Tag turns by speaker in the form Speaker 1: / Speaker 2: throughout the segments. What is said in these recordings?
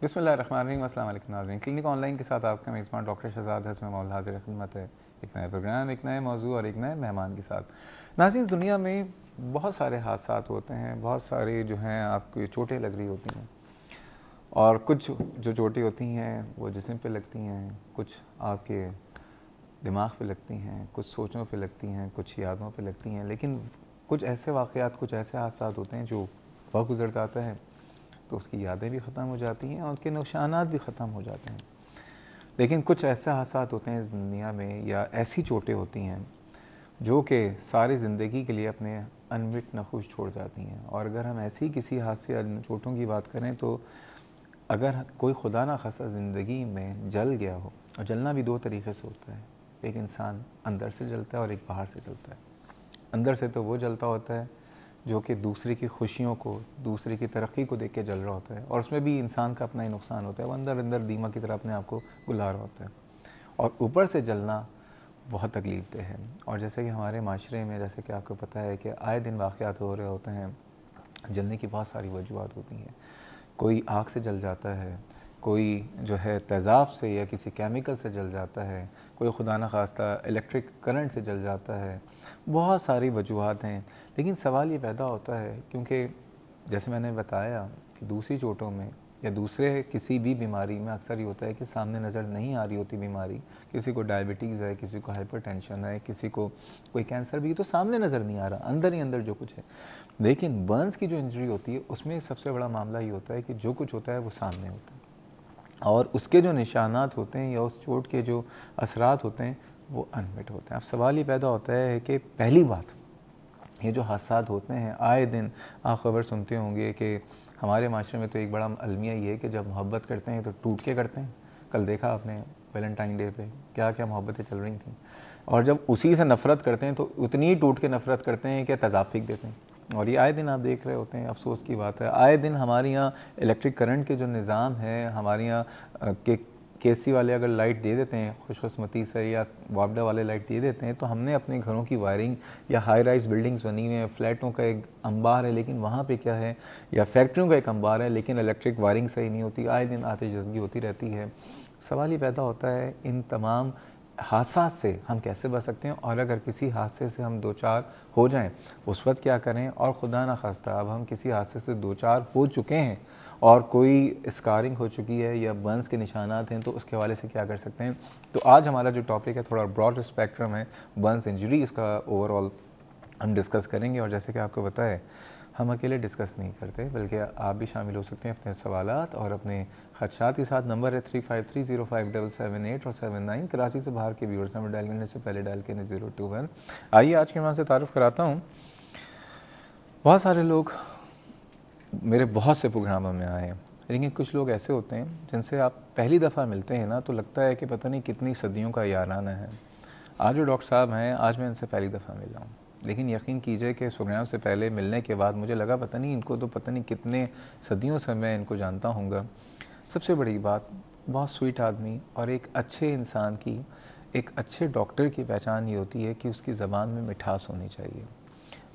Speaker 1: बिस्मिल्लाहिर्रहमानिर्रहीम। अस्सलाम वालेकुम नाज़रीन, क्लिनिक ऑनलाइन के साथ आपका मेज़बान डॉक्टर शहजाद हसन मौल हाज़िर खिदमत है। एक नए प्रोग्राम, एक नए मौजू और एक नए मेहमान के साथ। नाज़रीन, इस दुनिया में बहुत सारे हादसात होते हैं, बहुत सारे जो हैं आपकी चोटें लग रही होती हैं, और कुछ जो चोटें होती हैं वो जिस्म पे लगती हैं, कुछ आपके दिमाग पे लगती हैं, कुछ सोचों पे लगती हैं, कुछ यादों पे लगती हैं। लेकिन कुछ ऐसे वाक़यात, कुछ ऐसे हादसात होते हैं जो वक्त गुज़र जाता है तो उसकी यादें भी ख़त्म हो जाती हैं और उनके निशानात भी ख़त्म हो जाते हैं। लेकिन कुछ ऐसे हादसात होते हैं इस दुनिया में, या ऐसी चोटें होती हैं जो कि सारी ज़िंदगी के लिए अपने अनमिट नखूश छोड़ जाती हैं। और अगर हम ऐसी किसी हादसे या चोटों की बात करें तो अगर कोई खुदा ना खास्ता ज़िंदगी में जल गया हो, और जलना भी दो तरीक़े से होता है, एक इंसान अंदर से जलता है और एक बाहर से जलता है। अंदर से तो वो जलता होता है जो कि दूसरे की खुशियों को, दूसरे की तरक्की को देख के जल रहा होता है, और उसमें भी इंसान का अपना ही नुकसान होता है, वो अंदर अंदर दीमक की तरह अपने आप को बुला रहा होता है। और ऊपर से जलना बहुत तकलीफ देह है। और जैसे कि हमारे माशरे में, जैसे कि आपको पता है कि आए दिन वाक़यात हो रहे होते हैं, जलने की बहुत सारी वजूहत होती हैं। कोई आग से जल जाता है, कोई जो है तेज़ाब से या किसी केमिकल से जल जाता है, कोई खुदा न खास्ता इलेक्ट्रिक करंट से जल जाता है। बहुत सारी वजूहत हैं। लेकिन सवाल ये पैदा होता है, क्योंकि जैसे मैंने बताया कि दूसरी चोटों में या दूसरे किसी भी बीमारी में अक्सर ये होता है कि सामने नज़र नहीं आ रही होती बीमारी। किसी को डायबिटीज़ है, किसी को हाइपरटेंशन है, किसी को कोई कैंसर भी, तो सामने नज़र नहीं आ रहा, अंदर ही अंदर जो कुछ है। लेकिन बर्न्स की जो इंजरी होती है उसमें सबसे बड़ा मामला ये होता है कि जो कुछ होता है वो सामने होता है, और उसके जो निशानात होते हैं या उस चोट के जो असरात होते हैं वो अनमिट होते हैं। अब सवाल ये पैदा होता है कि पहली बात, ये जो हादसात होते हैं आए दिन आप ख़बर सुनते होंगे कि हमारे माशरे में तो एक बड़ा अलमिया ये है कि जब मोहब्बत करते हैं तो टूट के करते हैं। कल देखा आपने वैलेंटाइन डे पे क्या क्या मोहब्बतें चल रही थी, और जब उसी से नफ़रत करते हैं तो उतनी ही टूट के नफ़रत करते हैं कि तेज़ाब फेंक देते हैं। और ये आए दिन आप देख रहे होते हैं, अफसोस की बात है। आए दिन हमारे यहाँ इलेक्ट्रिक करंट के जो निज़ाम है, हमारे यहाँ के केसी वाले अगर लाइट दे देते हैं खुशकिस्मती से, या वापडा वाले लाइट दे देते हैं, तो हमने अपने घरों की वायरिंग, या हाई राइज बिल्डिंग्स बनी हुई हैं, फ्लैटों का एक अंबार है, लेकिन वहाँ पे क्या है, या फैक्ट्रियों का एक अंबार है, लेकिन इलेक्ट्रिक वायरिंग सही नहीं होती, आए दिन आतिशबाजी होती रहती है। सवाल ये पैदा होता है इन तमाम हादसा से हम कैसे बच सकते हैं, और अगर किसी हादसे से हम दो चार हो जाएं उस वक्त क्या करें, और खुदा ना खास्ता अब हम किसी हादसे से दो चार हो चुके हैं और कोई स्कारिंग हो चुकी है या बर्न्स के निशानात हैं, तो उसके हवाले से क्या कर सकते हैं। तो आज हमारा जो टॉपिक है थोड़ा ब्रॉड स्पेक्ट्रम है, बर्न्स इंजरी, इसका ओवरऑल हम डिस्कस करेंगे। और जैसे कि आपको पता है हम अकेले डिस्कस नहीं करते, बल्कि आप भी शामिल हो सकते हैं अपने सवालात और अपने खदशात के साथ। नंबर है 35305778 और 79। कराची से बाहर के व्यूअर्स नंबर डायल करने से पहले डायल करने 021। आइए आज के मेहमान से तारुफ़ कराता हूँ। बहुत सारे लोग मेरे बहुत से प्रोग्रामों में आए हैं, लेकिन कुछ लोग ऐसे होते हैं जिनसे आप पहली दफ़ा मिलते हैं ना तो लगता है कि पता नहीं कितनी सदियों का याराना है। आज जो डॉक्टर साहब हैं, आज मैं इनसे पहली दफ़ा मिला हूँ, लेकिन यकीन कीजिए कि इस प्रोग्राम से पहले मिलने के बाद मुझे लगा पता नहीं इनको तो पता नहीं कितने सदियों से मैं इनको जानता हूँगा। सबसे बड़ी बात, बहुत स्वीट आदमी, और एक अच्छे इंसान की, एक अच्छे डॉक्टर की पहचान ये होती है कि उसकी ज़बान में मिठास होनी चाहिए,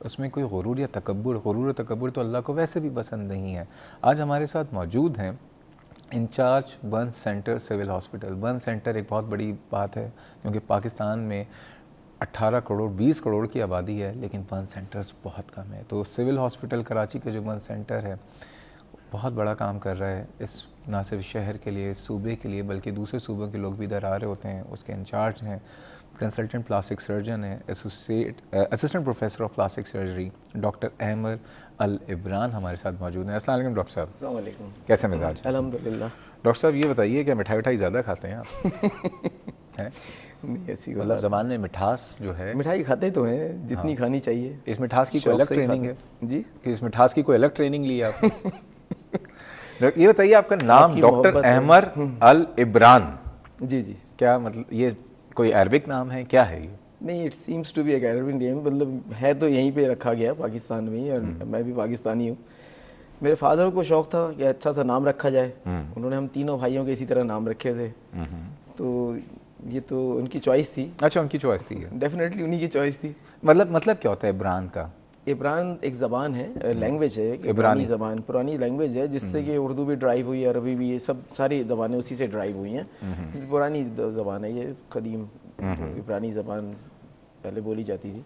Speaker 1: उसमें कोई गुरूर या तकब्बुर, गुरूर और तकब्बुर तो अल्लाह को वैसे भी पसंद नहीं है। आज हमारे साथ मौजूद हैं incharge burns centre civil hospital. Burns centre एक बहुत बड़ी बात है, क्योंकि पाकिस्तान में 18 करोड़ 20 करोड़ की आबादी है, लेकिन बर्न्स सेंटर्स बहुत कम है। तो सिविल हॉस्पिटल कराची का जो बर्न्स सेंटर है बहुत बड़ा काम कर रहा है, इस ना सिर्फ शहर के लिए, इस सूबे के लिए, बल्कि दूसरे सूबों के लोग भी इधर आ रहे होते हैं। उसके इंचार्ज हैं, कंसल्टेंट प्लास्टिक सर्जन है, assistant professor of plastic surgery doctor Ahmad Al Ibran हमारे साथ मौजूद हैं। अस्सलाम वालेकुम डॉक्टर साहब।
Speaker 2: अस्सलाम वालेकुम।
Speaker 1: कैसे मिजाज?
Speaker 2: अल्हम्दुलिल्लाह।
Speaker 1: डॉक्टर साहब ये बताइए कि मिठाई उठाई ज़्यादा खाते हैं आप? हैं?
Speaker 2: नहीं, ऐसी
Speaker 1: मतलब ज़बान में मिठास जो है,
Speaker 2: मिठाई खाते तो हैं जितनी
Speaker 1: हाँ,
Speaker 2: खानी चाहिए।
Speaker 1: इस मिठास की कोई
Speaker 2: शौक
Speaker 1: अलग
Speaker 2: से ही
Speaker 1: ट्रेनिंग है
Speaker 2: खाते जी?
Speaker 1: कि इस मिठास की कोई अलग ट्रेनिंग ली है आपने? ये बताइए आपका नाम
Speaker 2: आपकी
Speaker 1: डॉक्टर
Speaker 2: मोहब्बत है।
Speaker 1: अहमद अल इब्रान,
Speaker 2: जी जी।
Speaker 1: क्या मतलब ये कोई अरबिक नाम है, क्या है ये?
Speaker 2: नहीं, इट सीम्स टू बी एक अरबिक नेम, मतलब है तो यहीं पे रखा गया पाकिस्तान में ही, और मैं भी पाकिस्तानी हूँ। मेरे फादर को शौक़ था कि अच्छा सा नाम रखा जाए, उन्होंने हम तीनों भाइयों के इसी तरह नाम रखे थे, तो ये तो उनकी चॉइस थी।
Speaker 1: अच्छा, उनकी चॉइस थी,
Speaker 2: डेफिनेटली उन्हीं की चॉइस थी।
Speaker 1: मतलब क्या होता है इब्रान का?
Speaker 2: عبران ایک زبان ہے، لینگویج ہے، عبرانی زبان، پرانی لینگویج ہے جس سے کہ اردو بھی ڈرائیو ہوئی ہے، عربی بھی، یہ سب ساری زبانیں اسی سے ڈرائیو ہوئی ہیں. پرانی زبان ہے یہ، قدیم عبرانی زبان پہلے بولی جاتی تھی.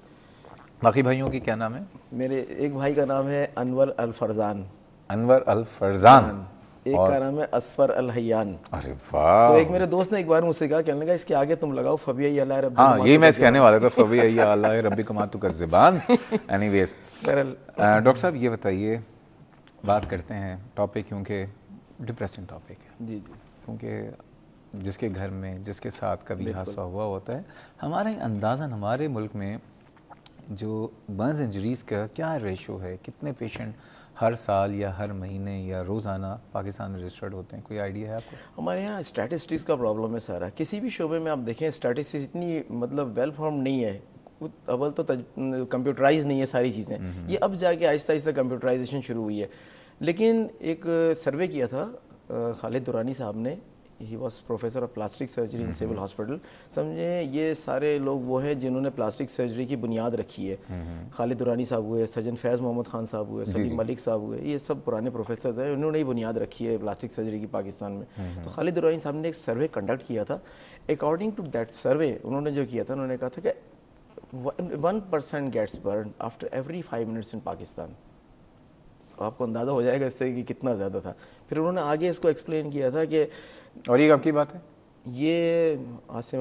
Speaker 1: باقی بھائیوں کی کیا نام ہے؟
Speaker 2: میرے ایک بھائی کا نام ہے انور الفرزان.
Speaker 1: انور الفرزان.
Speaker 2: ایک کا نام ہے اسفر الحیان.
Speaker 1: ارے واہ.
Speaker 2: تو ایک میرے دوست نے ایک بار مجھ سے کہا، کہنے لگا اس کے آگے تم لگاؤ فبی اللہ رب.
Speaker 1: ہاں یہی میں کہنے والا تھا، فبی اللہ ربکما تکذبان. اینی ویز ڈاکٹر صاحب یہ بتائیے، بات کرتے ہیں ٹاپک، کیونکہ ڈپریسنگ ٹاپک ہے.
Speaker 2: جی جی.
Speaker 1: کیونکہ جس کے گھر میں جس کے ساتھ کبھی حادثہ ہوا ہوتا ہے، ہمارے اندازاً ہمارے ملک میں جو برنز انجریز کا کیا ریشو ہے، کتنے پیشنٹ ہر سال یا ہر مہینے یا روزانہ پاکستان میں رجسٹرڈ ہوتے ہیں؟ کوئی آئیڈیا ہے آپ کو؟
Speaker 2: ہمارے یہاں اسٹیٹسٹکس کا پرابلم ہے سارا. کسی بھی شعبے میں آپ دیکھیں اسٹیٹسٹکس اتنی مطلب ویل فارم نہیں ہے. اول تو کمپیوٹرائز نہیں ہے ساری چیزیں، یہ اب جا کے آہستہ آہستہ کمپیوٹرائزیشن شروع ہوئی ہے. لیکن ایک سروے کیا تھا خالد درانی صاحب نے، he was professor of plastic surgery in civil hospital. سمجھیں یہ سارے لوگ وہ ہیں جنہوں نے پلاسٹک سرجری کی بنیاد رکھی ہے. خالد درانی صاحب ہوئے، سرجن فیض محمد خان صاحب ہوئے، سلیم ملک صاحب ہوئے، یہ سب پرانے پروفیسرز ہیں، انہوں نے ہی بنیاد رکھی ہے پلاسٹک سرجری کی پاکستان میں. تو خالد درانی صاحب نے ایک سروے کنڈکٹ کیا تھا. اکارڈنگ ٹو دیٹ سروے انہوں نے جو کیا تھا، انہوں نے کہا تھا کہ 1% gets burn after every 5 minutes in Pakistan. آپ کو اندازہ ہو جائے گا اس سے کہ کتنا زیادہ تھا. پھر انہوں نے آگے اس کو ایکسپلین کیا تھا کہ،
Speaker 1: اور یہ کب کی بات ہے؟
Speaker 2: یہ آج سے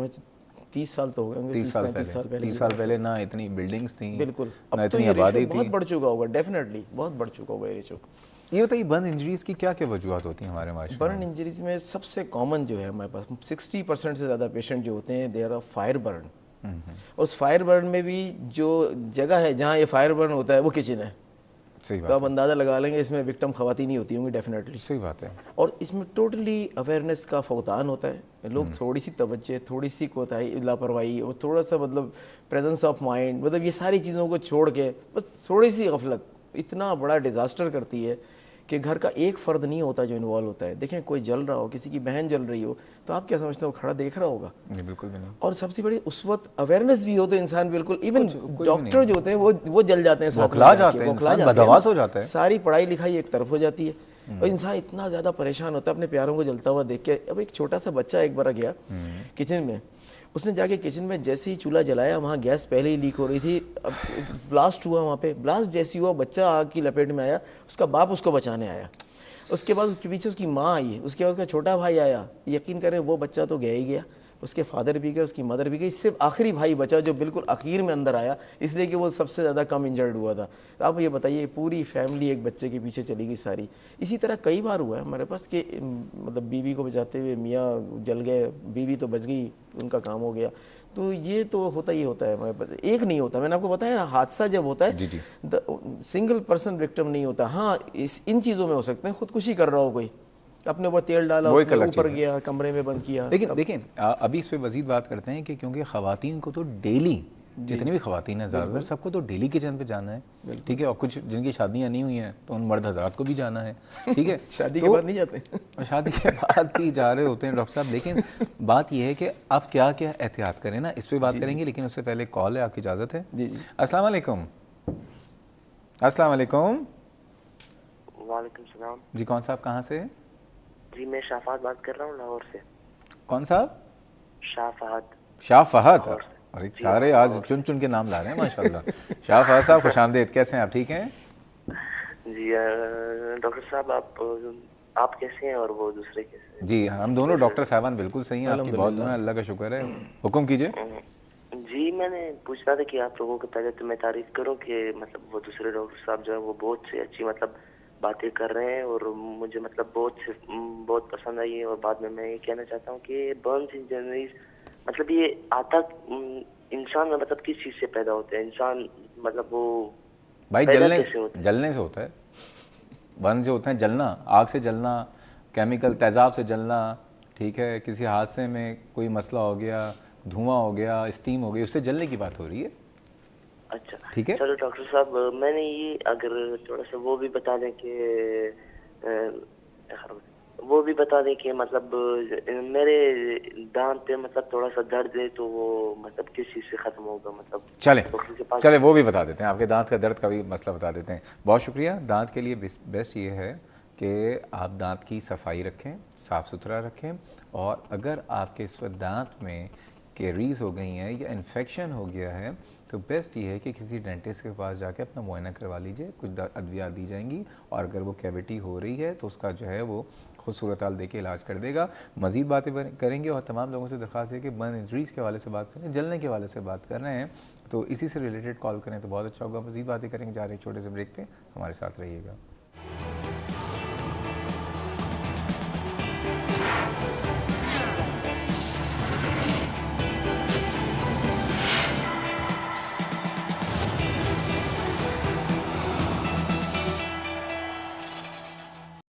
Speaker 2: 30 سال تو ہو گئے.
Speaker 1: 30 سال پہلے نہ اتنی بلڈنگز تھیں.
Speaker 2: بالکل. اب تو یہ ریشو بہت بڑھ چکا ہوگا، ڈیفینیٹلی بہت بڑھ چکا ہوگا یہ ریشو.
Speaker 1: یہ بتائیے برن انجریز کی کیا کیا وجوہات ہوتی ہیں ہمارے معاشرے میں؟
Speaker 2: برن انجریز میں سب سے کامن جو ہے ہمارے پاس 60% سے زیادہ پیشنٹ جو ہوتے ہیں دے آر فائر برن. اور اس فائر برن میں بھی جو جگہ ہے جہاں یہ فائر برن ہوتا ہے وہ کچن ہے.
Speaker 1: صحیح بات.
Speaker 2: تو آپ اندازہ لگا لیں گے اس میں وکٹم خواتین ہی ہوتی ہوں گی ڈیفینیٹلی.
Speaker 1: صحیح بات ہے.
Speaker 2: اور اس میں ٹوٹلی اویئرنیس کا فقدان ہوتا ہے. لوگ تھوڑی سی توجہ، تھوڑی سی کوتاہی، لاپرواہی اور تھوڑا سا مطلب پریزنس آف مائنڈ، مطلب یہ ساری چیزوں کو چھوڑ کے بس تھوڑی سی غفلت اتنا بڑا ڈیزاسٹر کرتی ہے کہ گھر کا ایک فرد نہیں ہوتا جو انوالو ہوتا ہے. دیکھیں کوئی جل رہا ہو، کسی کی بہن جل رہی ہو، تو آپ کیا سمجھتے ہو کھڑا دیکھ رہا ہوگا؟
Speaker 1: بالکل بھی نہیں.
Speaker 2: اور سب سے بڑی اس وقت اویئرنیس بھی ہو تو انسان بالکل، ایون ڈاکٹر جو ہوتے ہیں وہ جل جاتے ہیں،
Speaker 1: بوکھلا جاتے ہیں، بدحواس ہو جاتا ہے.
Speaker 2: ساری پڑھائی لکھائی ایک طرف ہو جاتی ہے اور انسان اتنا زیادہ پریشان ہوتا ہے اپنے پیاروں کو جلتا ہوا دیکھ کے. اب ایک چھوٹا سا بچہ ایک بار گیا کچن میں، اس نے جا کے کچن میں جیسے ہی چولہا جلایا، وہاں گیس پہلے ہی لیک ہو رہی تھی. اب بلاسٹ ہوا، وہاں پہ بلاسٹ جیسی ہوا، بچہ آگ کی لپیٹ میں آیا، اس کا باپ اس کو بچانے آیا. اس کے بعد اس کے پیچھے اس کی ماں آئی، اس کے بعد اس کا چھوٹا بھائی آیا. یقین کریں وہ بچہ تو گیا ہی گیا، اس کے فادر بھی گئے، اس کی مدر بھی گئی، صرف آخری بھائی بچا جو بالکل اخیر میں اندر آیا، اس لیے کہ وہ سب سے زیادہ کم انجرڈ ہوا تھا. آپ یہ بتائیے پوری فیملی ایک بچے کے پیچھے چلی گئی ساری. اسی طرح کئی بار ہوا ہے ہمارے پاس کہ مطلب بیوی کو بچاتے ہوئے میاں جل گئے، بیوی تو بچ گئی، ان کا کام ہو گیا. تو یہ تو ہوتا ہی ہوتا ہے ہمارے پاس. ایک نہیں ہوتا، میں نے آپ کو بتایا نا، حادثہ جب ہوتا ہے سنگل پرسن وکٹم نہیں ہوتا. ہاں ان چیزوں میں ہو سکتے ہیں، خودکشی کر رہا ہو کوئی، اپنے اوپر تیل ڈالا، اوپر گیا، کمرے میں بند کیا.
Speaker 1: لیکن دیکھیں ابھی اس پہ مزید بات کرتے ہیں کہ کیونکہ خواتین کو تو ڈیلی، جتنی بھی خواتین ہیں زیادہ تر سب کو تو ڈیلی کچن پہ جانا ہے، ٹھیک ہے. اور کچھ جن کی شادیاں نہیں ہوئی ہیں تو ان مرد حضرات کو بھی جانا ہے، ٹھیک ہے.
Speaker 2: شادی کے بعد نہیں جاتے،
Speaker 1: شادی کے بعد بھی جا رہے ہوتے ہیں ڈاکٹر صاحب. لیکن بات یہ ہے کہ آپ کیا کیا احتیاط کریں نا، اس پہ بات کریں گے. لیکن اس سے پہلے کال ہے، آپ کی اجازت ہے؟
Speaker 2: جی جی.
Speaker 1: السلام علیکم. السلام علیکم.
Speaker 3: وعلیکم السلام.
Speaker 1: جی کون صاحب کہاں سے؟
Speaker 3: جی میں شاہ فہد بات کر رہا ہوں لاہور سے.
Speaker 1: کون صاحب؟
Speaker 3: شاہ فہد.
Speaker 1: شاہ فہد. ارے سارے آج چن چن کے نام لا رہے ہیں ماشاءاللہ. شاہ فہد صاحب خوش آمدید، کیسے ہیں آپ؟ ٹھیک ہیں
Speaker 3: جی ڈاکٹر صاحب آپ کیسے ہیں اور وہ دوسرے کیسے ہیں؟
Speaker 1: جی ہم دونوں ڈاکٹر صاحبان بالکل صحیح ہیں، آپ کی بہت دعائیں، اللہ کا شکر ہے. حکم کیجئے.
Speaker 3: جی میں نے پوچھ رہا تھا کہ آپ لوگوں کو پہلے تو میں تعریف کروں کہ مطلب وہ دوسرے ڈاکٹر صاحب جو ہیں وہ بہت سے اچھی مطلب باتیں کر رہے ہیں اور مجھے مطلب بہت پسند آئی ہے. اور بعد میں یہ کہنا چاہتا ہوں کہ برنز انجریز مطلب یہ آتا انسان میں مطلب کس چیز سے پیدا ہوتا ہے انسان، مطلب وہ
Speaker 1: بھائی جلنے سے ہوتا ہے. برن جو ہوتے ہیں جلنا، آگ سے جلنا، کیمیکل تیزاب سے جلنا، ٹھیک ہے. کسی حادثے میں کوئی مسئلہ ہو گیا، دھواں ہو گیا، اسٹیم ہو گئی، اس سے جلنے کی بات ہو رہی ہے.
Speaker 3: اچھا
Speaker 1: ٹھیک ہے.
Speaker 3: چلو ڈاکٹر صاحب میں نے یہ اگر تھوڑا سا وہ بھی بتا دیں کہ वो भी बता दें कि मतलब मेरे दांत पे मतलब थोड़ा सा दर्द है, तो वो मतलब किस चीज़ से ख़त्म होगा, मतलब
Speaker 1: चले
Speaker 3: डॉक्टर के पास?
Speaker 1: चले वो भी बता देते हैं, आपके दांत का दर्द का भी मसला बता देते हैं। बहुत शुक्रिया। दांत के लिए बेस्ट ये है कि आप दांत की सफाई रखें, साफ़ सुथरा रखें, और अगर आपके इस वक्त दांत में कैरीज हो गई हैं या इन्फेक्शन हो गया है तो बेस्ट ये है कि किसी डेंटिस्ट के पास जाके अपना मुआयना करवा लीजिए, कुछ अद्वियात दी जाएंगी, और अगर वो कैविटी हो रही है तो उसका जो है वो खुद सूरत हाल दे के इलाज कर देगा। मज़ीद बातें करेंगे, और तमाम लोगों से दरख्वास्त है कि बर्न इंजरीज़ के हवाले से बात करें, जलने के हवाले से बात कर रहे हैं तो इसी से रिलेटेड कॉल करें तो बहुत अच्छा होगा। मज़ीद बातें करेंगे, जा रहे छोटे से ब्रेक पे, हमारे साथ रहिएगा।